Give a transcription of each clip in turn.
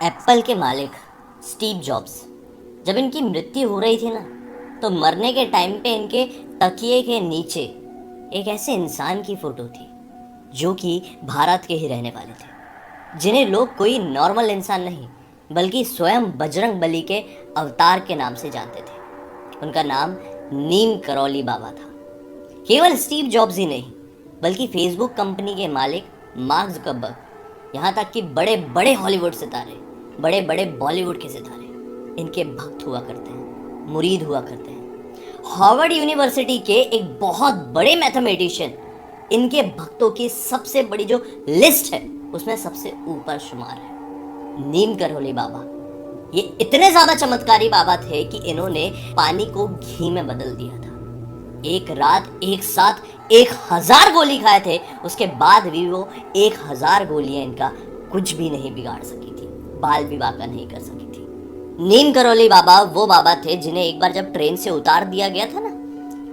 Apple के मालिक Steve jobs, जब इनकी मृत्यु हो रही थी ना, तो मरने के टाइम पे इनके तकिए के नीचे एक ऐसे इंसान की फोटो थी जो कि भारत के ही रहने वाले थे, जिन्हें लोग कोई नॉर्मल इंसान नहीं बल्कि स्वयं बजरंग बली के अवतार के नाम से जानते थे। उनका नाम नीम करौली बाबा था। केवल स्टीव जॉब्स ही नहीं बल्कि फेसबुक कंपनी के मालिक मार्क जुकरबर्ग, यहाँ तक कि बड़े बड़े हॉलीवुड सितारे, बड़े बड़े बॉलीवुड के सितारे इनके भक्त हुआ करते हैं, मुरीद हुआ करते हैं। हार्वर्ड यूनिवर्सिटी के एक बहुत बड़े मैथमेटिशियन इनके भक्तों की सबसे बड़ी जो लिस्ट है उसमें सबसे ऊपर शुमार है। नीम करौली बाबा ये इतने ज्यादा चमत्कारी बाबा थे कि इन्होंने पानी को घी में बदल दिया था। एक रात एक साथ 1000 गोली खाए थे, उसके बाद भी वो 1000 गोलियां इनका कुछ भी नहीं बिगाड़ सकी थी, बाल विवाह का नहीं कर सकी थी। नीम करौली बाबा वो बाबा थे जिन्हें एक बार जब ट्रेन से उतार दिया गया था ना,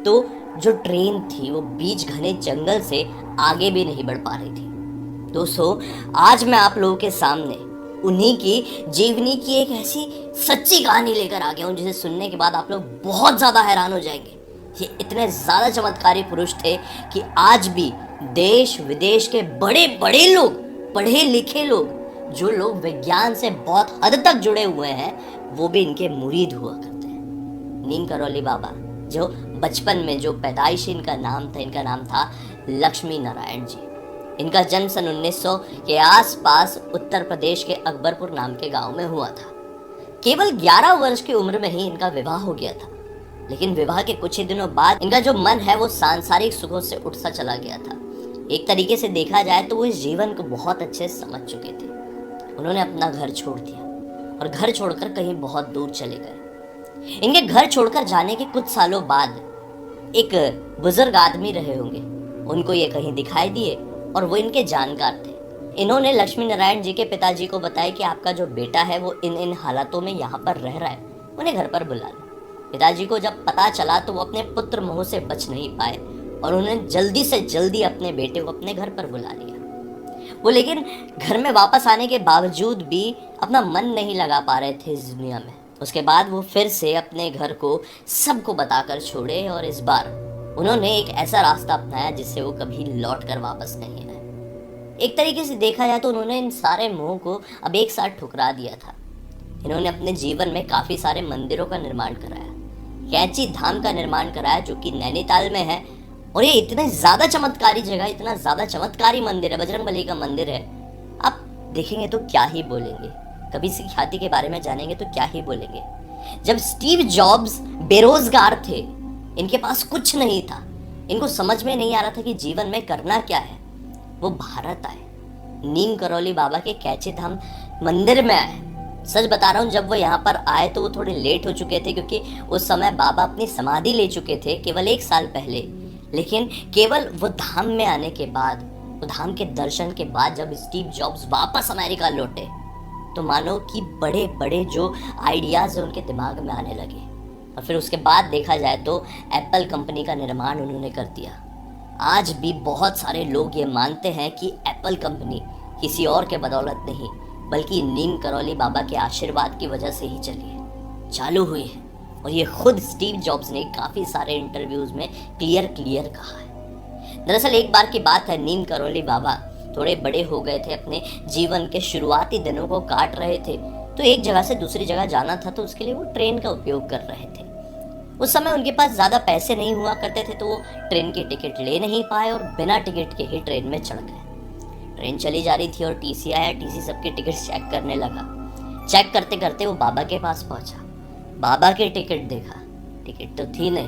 तो जो ट्रेन थी वो बीच घने जंगल से आगे भी नहीं बढ़ पा रही थी। दोस्तों, आज मैं आप लोगों के सामने उन्हीं की जीवनी की एक ऐसी सच्ची कहानी लेकर आ गया हूं जिसे सुनने के बाद आप लोग बहुत ज्यादा हैरान हो जाएंगे। ये इतने ज्यादा चमत्कारी पुरुष थे कि आज भी देश विदेश के बड़े बड़े लोग, पढ़े लिखे लोग, जो लोग विज्ञान से बहुत हद तक जुड़े हुए हैं, वो भी इनके मुरीद हुआ करते हैं। नीम करौली बाबा जो बचपन में जो पैदाइशी इनका नाम था लक्ष्मी नारायण जी। इनका जन्म सन 1900 के आसपास उत्तर प्रदेश के अकबरपुर नाम के गांव में हुआ था। केवल 11 वर्ष की उम्र में ही इनका विवाह हो गया था, लेकिन विवाह के कुछ ही दिनों बाद इनका जो मन है वो सांसारिक सुखों से उठ सा चला गया था। एक तरीके से देखा जाए तो वो इस जीवन को बहुत अच्छे से समझ चुके थे। उन्होंने अपना घर छोड़ दिया और घर छोड़कर कहीं बहुत दूर चले गए। इनके घर छोड़कर जाने के कुछ सालों बाद एक बुजुर्ग आदमी रहे होंगे, उनको ये कहीं दिखाई दिए और वो इनके जानकार थे। इन्होंने लक्ष्मी नारायण जी के पिताजी को बताया कि आपका जो बेटा है वो इन हालातों में यहाँ पर रह रहा है, उन्हें घर पर बुला लो। पिताजी को जब पता चला तो वो अपने पुत्र मोह से बच नहीं पाए और उन्होंने जल्दी से जल्दी अपने बेटे को अपने घर पर बुला लिया। वो लेकिन घर में वापस आने के बावजूद भी अपना मन नहीं लगा पा रहे थे इस दुनिया में। उसके बाद वो फिर से अपने घर को सबको बताकर छोड़े और इस बार उन्होंने एक ऐसा रास्ता अपनाया जिससे वो कभी लौट कर वापस नहीं आए। एक तरीके से देखा जाए तो उन्होंने इन सारे मोह को अब एक साथ ठुकरा दिया था। इन्होंने अपने जीवन में काफी सारे मंदिरों का निर्माण कराया, कैंची धाम का निर्माण कराया जो कि नैनीताल में है। और ये इतने ज्यादा चमत्कारी जगह, इतना ज्यादा चमत्कारी मंदिर है, बजरंग बली का मंदिर है, आप देखेंगे तो क्या ही बोलेंगे। कभी इसकी ख्याति के बारे में जानेंगे तो क्या ही बोलेंगे। जब स्टीव जॉब्स बेरोजगार थे, इनके पास कुछ नहीं था, इनको समझ में नहीं आ रहा था कि जीवन में करना क्या है, वो भारत आए, नीम करौली बाबा के कैंची धाम मंदिर में आए। सच बता रहा हूँ, जब वो यहाँ पर आए तो वो थोड़े लेट हो चुके थे क्योंकि उस समय बाबा अपनी समाधि ले चुके थे केवल 1 साल पहले। लेकिन केवल वो धाम में आने के बाद, वो धाम के दर्शन के बाद जब स्टीव जॉब्स वापस अमेरिका लौटे तो मानो कि बड़े बड़े जो आइडियाज उनके दिमाग में आने लगे। और फिर उसके बाद देखा जाए तो एप्पल कंपनी का निर्माण उन्होंने कर दिया। आज भी बहुत सारे लोग ये मानते हैं कि एप्पल कंपनी किसी और के बदौलत नहीं बल्कि नीम करौली बाबा के आशीर्वाद की वजह से ही चालू हुई है। और ये खुद स्टीव जॉब्स ने काफ़ी सारे इंटरव्यूज में क्लियर कहा है। दरअसल एक बार की बात है, नीम करौली बाबा थोड़े बड़े हो गए थे, अपने जीवन के शुरुआती दिनों को काट रहे थे, तो एक जगह से दूसरी जगह जाना था तो उसके लिए वो ट्रेन का उपयोग कर रहे थे। उस समय उनके पास ज़्यादा पैसे नहीं हुआ करते थे तो वो ट्रेन की टिकट ले नहीं पाए और बिना टिकट के ही ट्रेन में चढ़ गए। ट्रेन चली जा रही थी और टीसी आया। टीसी सबके टिकट चेक करने लगा। चेक करते करते वो बाबा के पास पहुंचा, बाबा के टिकट देखा, टिकट तो थी नहीं।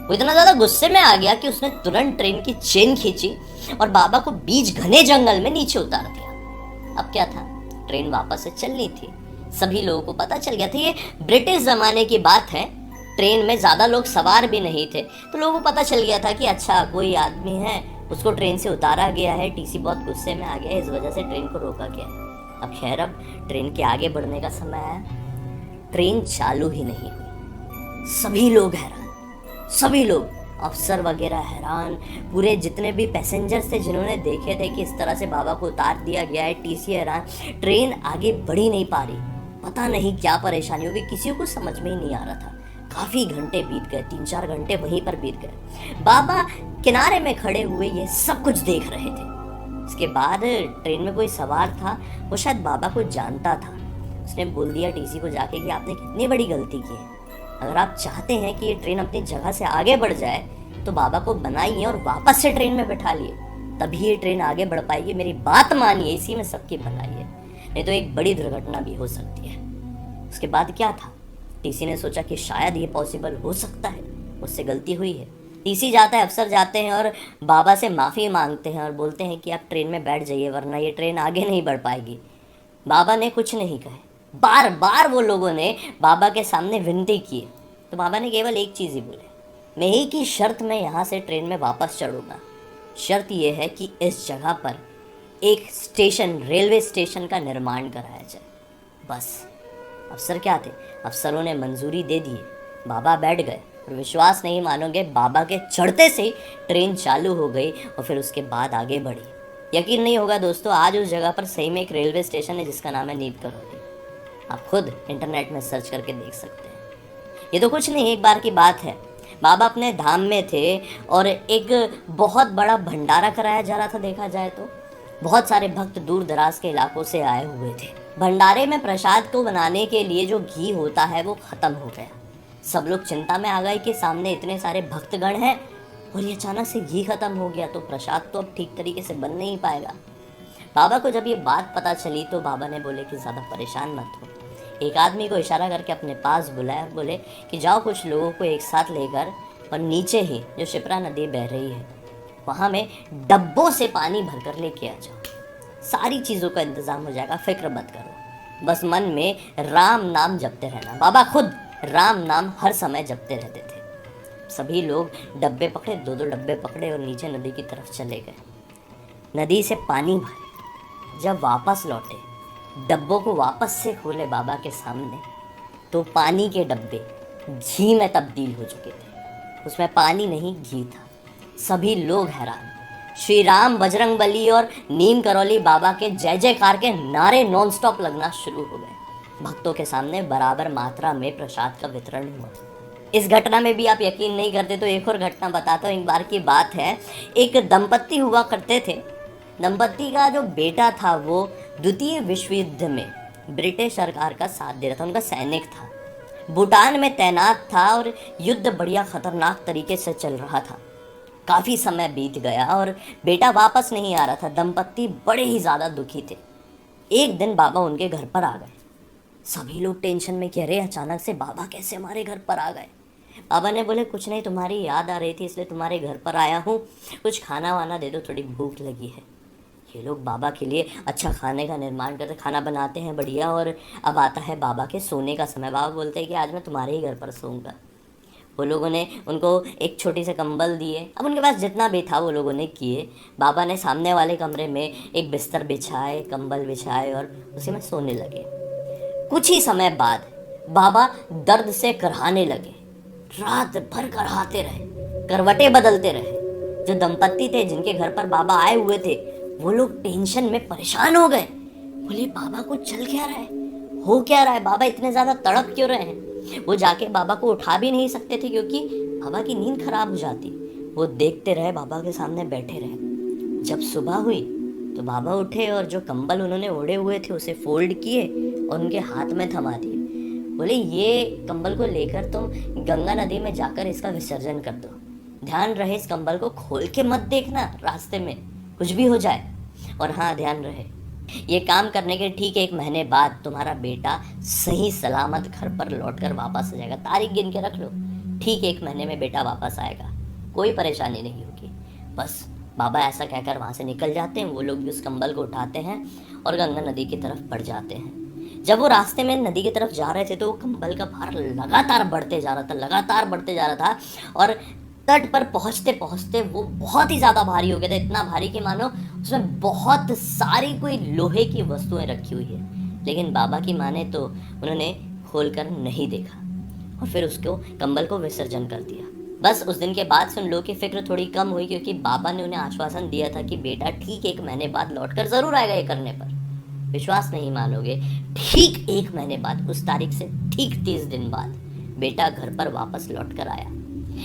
वो इतना ज्यादा गुस्से में आ गया कि उसने तुरंत ट्रेन की चेन खींची और बाबा को बीच घने जंगल में नीचे उतार दिया। अब क्या था, ट्रेन वापस से चलनी थी। सभी लोगों को पता चल गया था, ये ब्रिटिश जमाने की बात है, ट्रेन में ज्यादा लोग सवार भी नहीं थे, तो लोगों को पता चल गया था कि अच्छा कोई आदमी है, उसको ट्रेन से उतारा गया है, टीसी बहुत गुस्से में आ गया है, इस वजह से ट्रेन को रोका गया। अब खैर, अब ट्रेन के आगे बढ़ने का समय है। ट्रेन चालू ही नहीं हुई। सभी लोग हैरान, सभी लोग अफसर वगैरह हैरान, पूरे जितने भी पैसेंजर्स थे जिन्होंने देखे थे कि इस तरह से बाबा को उतार दिया गया है, टीसी हैरान, ट्रेन आगे बढ़ ही नहीं पा रही, पता नहीं क्या परेशानी होगी, किसी को समझ में ही नहीं आ रहा था। काफ़ी घंटे बीत गए, 3-4 घंटे वहीं पर बीत गए। बाबा किनारे में खड़े हुए ये सब कुछ देख रहे थे। इसके बाद ट्रेन में कोई सवार था, वो शायद बाबा को जानता था। उसने बोल दिया टीसी को जाके कि आपने कितनी बड़ी गलती की है, अगर आप चाहते हैं कि ये ट्रेन अपनी जगह से आगे बढ़ जाए तो बाबा को बनाइए और वापस से ट्रेन में बैठा लिए, तभी ये ट्रेन आगे बढ़ पाएगी। मेरी बात मानिए, इसी में सबकी भलाई है, नहीं तो एक बड़ी दुर्घटना भी हो सकती है। उसके बाद क्या था, टीसी ने सोचा कि शायद ये पॉसिबल हो सकता है, मुझसे गलती हुई है। टीसी जाता है, अफसर जाते हैं और बाबा से माफ़ी मांगते हैं और बोलते हैं कि आप ट्रेन में बैठ जाइए वरना ये ट्रेन आगे नहीं बढ़ पाएगी। बाबा ने कुछ नहीं कहे, बार बार वो लोगों ने बाबा के सामने विनती की, तो बाबा ने केवल एक चीज़ ही बोले, मैं ही की शर्त में यहाँ से ट्रेन में वापस चढ़ूँगा। शर्त ये है कि इस जगह पर एक स्टेशन, रेलवे स्टेशन का निर्माण कराया जाए। बस अफसर क्या थे, अफसरों ने मंजूरी दे दी, बाबा बैठ गए और विश्वास नहीं मानोगे, बाबा के चढ़ते से ट्रेन चालू हो गई और फिर उसके बाद आगे बढ़ी। यकीन नहीं होगा दोस्तों, आज उस जगह पर सही में एक रेलवे स्टेशन है जिसका नाम है नीम करौली। आप खुद इंटरनेट में सर्च करके देख सकते हैं। ये तो कुछ नहीं, एक बार की बात है, बाबा अपने धाम में थे और एक बहुत बड़ा भंडारा कराया जा रहा था। देखा जाए तो बहुत सारे भक्त दूर दराज के इलाकों से आए हुए थे। भंडारे में प्रसाद को बनाने के लिए जो घी होता है वो ख़त्म हो गया। सब लोग चिंता में आ गए कि सामने इतने सारे भक्तगण हैं और ये अचानक से घी ख़त्म हो गया तो प्रसाद तो अब ठीक तरीके से बन नहीं पाएगा। बाबा को जब ये बात पता चली तो बाबा ने बोले कि ज़्यादा परेशान मत हो। एक आदमी को इशारा करके अपने पास बुलाया और बोले कि जाओ कुछ लोगों को एक साथ लेकर और नीचे ही जो शिप्रा नदी बह रही है वहाँ में डब्बों से पानी भरकर लेके आ जाओ, सारी चीज़ों का इंतज़ाम हो जाएगा, फिक्र मत करो, बस मन में राम नाम जपते रहना। बाबा खुद राम नाम हर समय जपते रहते थे। सभी लोग डब्बे पकड़े, 2-2 डब्बे पकड़े और नीचे नदी की तरफ चले गए। नदी से पानी भरे, जब वापस लौटे, डब्बों को वापस से खोले बाबा के सामने, तो पानी के डब्बे घी में तब्दील हो चुके थे। उसमें पानी नहीं, घी था। सभी लोग हैरान। श्री राम, बजरंग बली और नीम करौली बाबा के जय जयकार के नारे नॉनस्टॉप लगना शुरू हो गए। भक्तों के सामने बराबर मात्रा में प्रसाद का वितरण हुआ। इस घटना में भी आप यकीन नहीं करते तो एक और घटना बताता हूँ। एक बार की बात है, एक दंपत्ति हुआ करते थे। दंपत्ति का जो बेटा था वो द्वितीय विश्व युद्ध में ब्रिटिश सरकार का साथ दे रहा था, उनका सैनिक था, भूटान में तैनात था और युद्ध बढ़िया खतरनाक तरीके से चल रहा था। काफ़ी समय बीत गया और बेटा वापस नहीं आ रहा था। दंपत्ति बड़े ही ज़्यादा दुखी थे। एक दिन बाबा उनके घर पर आ गए। सभी लोग टेंशन में कह रहे अचानक से बाबा कैसे हमारे घर पर आ गए। बाबा ने बोले कुछ नहीं, तुम्हारी याद आ रही थी इसलिए तुम्हारे घर पर आया हूँ, कुछ खाना वाना दे दो, थोड़ी भूख लगी है। ये लोग बाबा के लिए अच्छा खाने का निर्माण करते, खाना बनाते हैं बढ़िया। और अब आता है बाबा के सोने का समय। बाबा बोलते हैं कि आज मैं तुम्हारे ही घर पर सोऊंगा। वो लोगों ने उनको एक छोटी से कंबल दिए, अब उनके पास जितना भी था वो लोगों ने किए। बाबा ने सामने वाले कमरे में एक बिस्तर बिछाए, कंबल बिछाए और उसी में सोने लगे। कुछ ही समय बाद बाबा दर्द से कराहने लगे। रात भर कराहते रहे, करवटें बदलते रहे। जो दंपत्ति थे जिनके घर पर बाबा आए हुए थे वो लोग टेंशन में परेशान हो गए। बोले बाबा को चल क्या रहा है, हो क्या रहा है, बाबा इतने ज़्यादा तड़प क्यों रहे हैं। वो जाके बाबा को उठा भी नहीं सकते थे क्योंकि बाबा की नींद खराब हो जाती। वो देखते रहे, बाबा के सामने बैठे रहे। जब सुबह हुई तो बाबा उठे और जो कंबल उन्होंने ओढ़े हुए थे उसे फोल्ड किए और उनके हाथ में थमा दिए। बोले ये कंबल को लेकर तुम गंगा नदी में जाकर इसका विसर्जन कर दो। ध्यान रहे इस कंबल को खोल के मत देखना, रास्ते में कुछ भी हो जाए। और हाँ, ध्यान रहे ये काम करने के ठीक 1 महीने बाद तुम्हारा बेटा सही सलामत घर पर लौटकर वापस आ जाएगा। तारीख गिन के रख लो, ठीक 1 महीने में बेटा वापस आएगा, कोई परेशानी नहीं होगी। बस बाबा ऐसा कहकर वहाँ से निकल जाते हैं। वो लोग भी उस कंबल को उठाते हैं और गंगा नदी की तरफ बढ़ जाते हैं। जब वो रास्ते में नदी की तरफ जा रहे थे तो वो कंबल का भार लगातार बढ़ते जा रहा था और तट पर पहुँचते पहुँचते वो बहुत ही ज़्यादा भारी हो गया था। इतना भारी कि मानो उसमें बहुत सारी कोई लोहे की वस्तुएं रखी हुई है। लेकिन बाबा की माने तो उन्होंने खोलकर नहीं देखा और फिर उसको कंबल को विसर्जन कर दिया। बस उस दिन के बाद से उन लोगों की फिक्र थोड़ी कम हुई, क्योंकि बाबा ने उन्हें आश्वासन दिया था कि बेटा ठीक 1 महीने बाद लौट कर ज़रूर आएगा ये करने पर। विश्वास नहीं मानोगे, ठीक 1 महीने बाद, उस तारीख से ठीक 30 दिन बाद बेटा घर पर वापस लौट कर आया।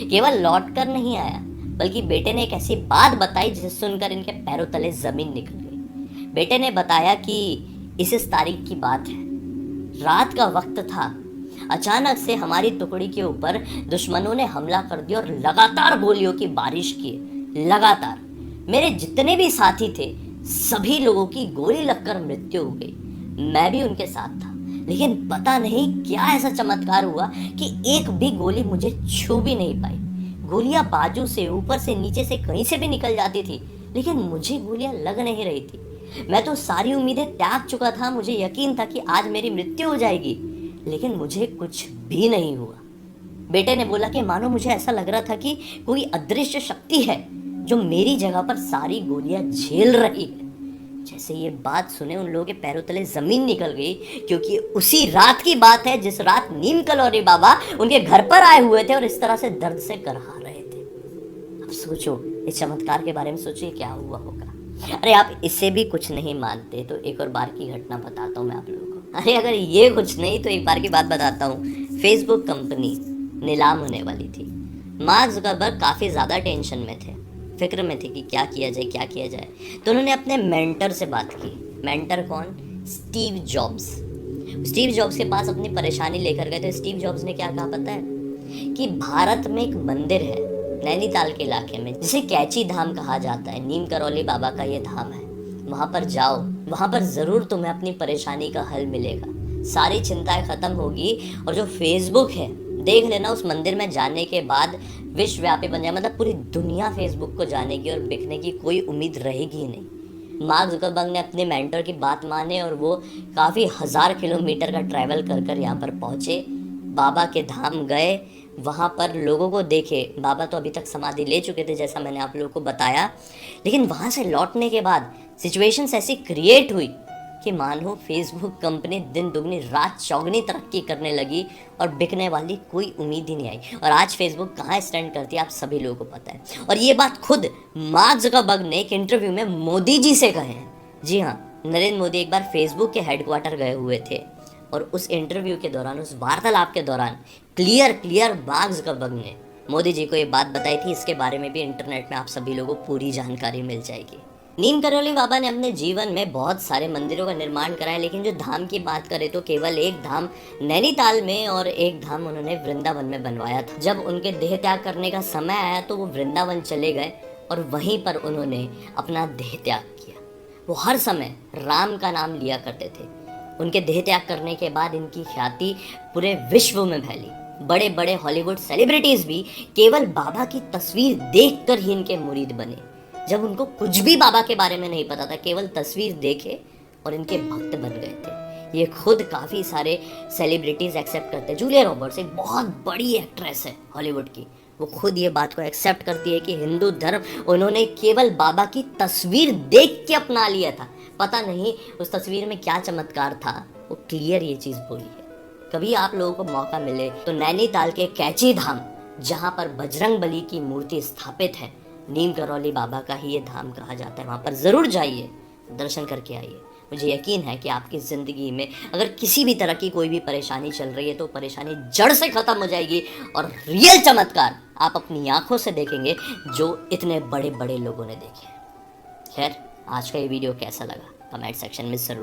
केवल लौट कर नहीं आया, बल्कि बेटे ने एक ऐसी बात बताई जिसे सुनकर इनके पैरों तले ज़मीन निकल गई। बेटे ने बताया कि इस तारीख की बात है, रात का वक्त था, अचानक से हमारी टुकड़ी के ऊपर दुश्मनों ने हमला कर दिया और लगातार गोलियों की बारिश की। लगातार मेरे जितने भी साथी थे सभी लोगों की गोली लगकर मृत्यु हो गई। मैं भी उनके साथ था, लेकिन पता नहीं क्या ऐसा चमत्कार हुआ कि एक भी गोली मुझे छू भी नहीं पाई। गोलियां बाजू से, ऊपर से, नीचे से, कहीं से भी निकल जाती थी, लेकिन मुझे गोलियां लग नहीं रही थी। मैं तो सारी उम्मीदें त्याग चुका था। मुझे यकीन था कि आज मेरी मृत्यु हो जाएगी, लेकिन मुझे कुछ भी नहीं हुआ। बेटे ने बोला कि मानो मुझे ऐसा लग रहा था कि कोई अदृश्य शक्ति है जो मेरी जगह पर सारी गोलियां झेल रही है। जैसे ये बात सुने उन लोगों के पैरों तले जमीन निकल गई, क्योंकि उसी रात की बात है जिस रात नीम कलौरी बाबा उनके घर पर आए हुए थे और इस तरह से दर्द से करहा रहे थे। अब सोचो, इस चमत्कार के बारे में सोचिए क्या हुआ होगा। अरे आप इससे भी कुछ नहीं मानते तो एक और बार की घटना बताता हूँ मैं आप लोगों को। अरे अगर ये कुछ नहीं तो एक बार की बात बताता हूँ। फेसबुक कंपनी नीलाम होने वाली थी। मार्क जुकरबर्ग काफ़ी ज़्यादा टेंशन में थे, फिक्र में थे कि क्या किया जाए, क्या किया जाए। तो उन्होंने अपने मेंटर से बात की। मेंटर कौन? Steve jobs. स्टीव जॉब्स के पास अपनी परेशानी लेकर गए। तो स्टीव जॉब्स ने क्या कहा पता है? कि भारत में एक मंदिर है नैनीताल के इलाके में जिसे कैची धाम कहा जाता है। नीम करौली बाबा का ये धाम है। वहाँ पर जाओ, वहाँ पर ज़रूर तुम्हें अपनी परेशानी का हल मिलेगा, सारी चिंताएं खत्म होगी। और जो फेसबुक है देख लेना, उस मंदिर में जाने के बाद विश्वव्यापी बन जाए, मतलब पूरी दुनिया फेसबुक को जानेगी और बिकने की कोई उम्मीद रहेगी ही नहीं। मार्क जुकरबर्ग ने अपने मेंटर की बात माने और वो काफ़ी 1000 किलोमीटर का ट्रैवल कर यहाँ पर पहुँचे। बाबा के धाम गए, वहाँ पर लोगों को देखे। बाबा तो अभी तक समाधि ले चुके थे जैसा मैंने आप लोगों को बताया, लेकिन वहाँ से लौटने के बाद सिचुएशंस ऐसी क्रिएट हुई कि मानो फेसबुक कंपनी दिन दुगनी रात चौगनी तरक्की करने लगी और बिकने वाली कोई उम्मीद ही नहीं आई। और आज फेसबुक कहाँ स्टैंड करती है आप सभी लोगों को पता है। और ये बात खुद मार्क जुकरबर्ग ने एक इंटरव्यू में मोदी जी से कहे हैं। जी हाँ, नरेंद्र मोदी एक बार फेसबुक के हेडक्वार्टर गए हुए थे और उस इंटरव्यू के दौरान, उस वार्तालाप के दौरान क्लियर मार्क जुकरबर्ग ने मोदी जी को ये बात बताई थी। इसके बारे में भी इंटरनेट में आप सभी लोगों को पूरी जानकारी मिल जाएगी। नीम करौली बाबा ने अपने जीवन में बहुत सारे मंदिरों का निर्माण कराया, लेकिन जो धाम की बात करें तो केवल एक धाम नैनीताल में और एक धाम उन्होंने वृंदावन में बनवाया था। जब उनके देह त्याग करने का समय आया तो वो वृंदावन चले गए और वहीं पर उन्होंने अपना देह त्याग किया। वो हर समय राम का नाम लिया करते थे। उनके देह त्याग करने के बाद इनकी ख्याति पूरे विश्व में फैली। बड़े बड़े हॉलीवुड सेलिब्रिटीज भी केवल बाबा की तस्वीर देखकर ही इनके मुरीद बने। जब उनको कुछ भी बाबा के बारे में नहीं पता था, केवल तस्वीर देखे और इनके भक्त बन गए थे। ये खुद काफ़ी सारे सेलिब्रिटीज़ एक्सेप्ट करते हैं। जूलिया रॉबर्ट्स एक बहुत बड़ी एक्ट्रेस है हॉलीवुड की, वो खुद ये बात को एक्सेप्ट करती है कि हिंदू धर्म उन्होंने केवल बाबा की तस्वीर देख के अपना लिया था। पता नहीं उस तस्वीर में क्या चमत्कार था, वो क्लियर ये चीज़ बोली है। कभी आप लोगों को मौका मिले तो नैनीताल के कैची धाम, जहाँ पर बजरंग बली की मूर्ति स्थापित है, नीम करौली बाबा का ही ये धाम कहा जाता है, वहाँ पर ज़रूर जाइए, दर्शन करके आइए। मुझे यकीन है कि आपकी ज़िंदगी में अगर किसी भी तरह की कोई भी परेशानी चल रही है तो परेशानी जड़ से ख़त्म हो जाएगी और रियल चमत्कार आप अपनी आंखों से देखेंगे जो इतने बड़े बड़े लोगों ने देखे। खैर, आज का ये वीडियो कैसा लगा कमेंट सेक्शन में ज़रूर